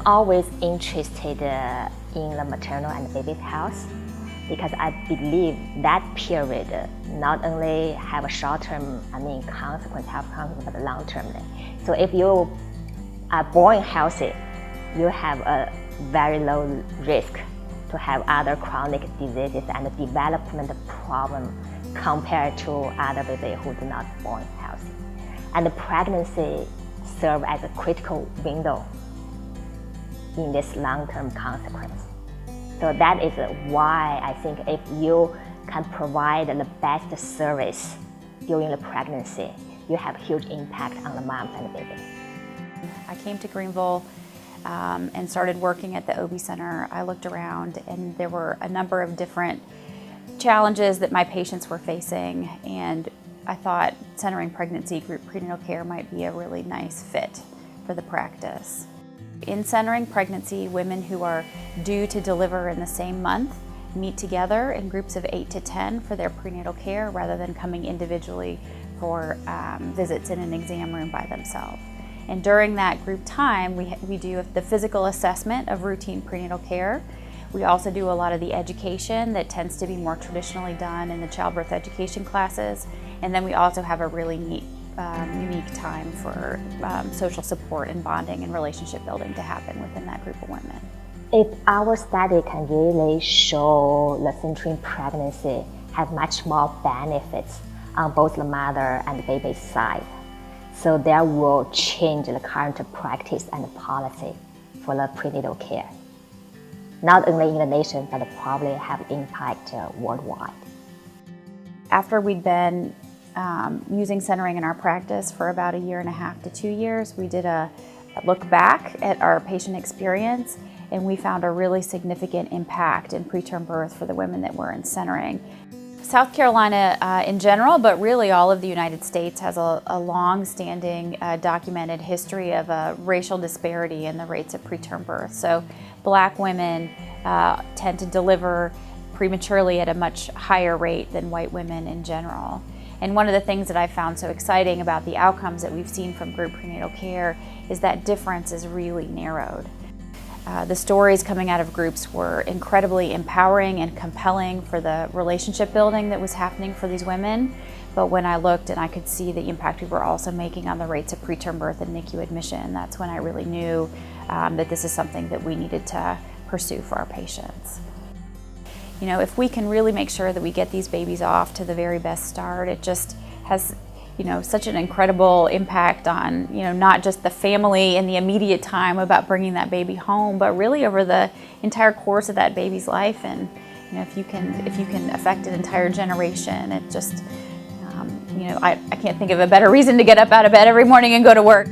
always interested in the maternal and baby's health because I believe that period not only have a short-term, health consequence, but long-term. So if you are born healthy, you have a very low risk to have other chronic diseases and development problem compared to other babies who do not born healthy. And the pregnancy serves as a critical window in this long-term consequence. So that is why I think if you can provide the best service during the pregnancy, you have huge impact on the moms and the babies. I came to Greenville and started working at the OB Center. I looked around and there were a number of different challenges that my patients were facing, and I thought centering pregnancy group prenatal care might be a really nice fit for the practice. In centering pregnancy, women who are due to deliver in the same month meet together in groups of 8 to 10 for their prenatal care rather than coming individually for visits in an exam room by themselves. And during that group time, we do the physical assessment of routine prenatal care. We also do a lot of the education that tends to be more traditionally done in the childbirth education classes. And then we also have a really neat, unique time for social support and bonding and relationship building to happen within that group of women. If our study can really show the centering pregnancy have much more benefits on both the mother and the baby's side, so that will change the current practice and policy for the prenatal care. Not only in the nation, but probably have impact worldwide. After we'd been using centering in our practice for about 1.5 to 2 years, we did a look back at our patient experience, and we found a really significant impact in preterm birth for the women that were in centering. South Carolina in general, but really all of the United States, has a long-standing documented history of a racial disparity in the rates of preterm birth. So Black women tend to deliver prematurely at a much higher rate than white women in general. And one of the things that I found so exciting about the outcomes that we've seen from group prenatal care is that difference is really narrowed. The stories coming out of groups were incredibly empowering and compelling for the relationship building that was happening for these women. But when I looked and I could see the impact we were also making on the rates of preterm birth and NICU admission, that's when I really knew that this is something that we needed to pursue for our patients. You know, if we can really make sure that we get these babies off to the very best start, it just has such an incredible impact on, not just the family in the immediate time about bringing that baby home, but really over the entire course of that baby's life. And, if you can affect an entire generation, it just, I can't think of a better reason to get up out of bed every morning and go to work.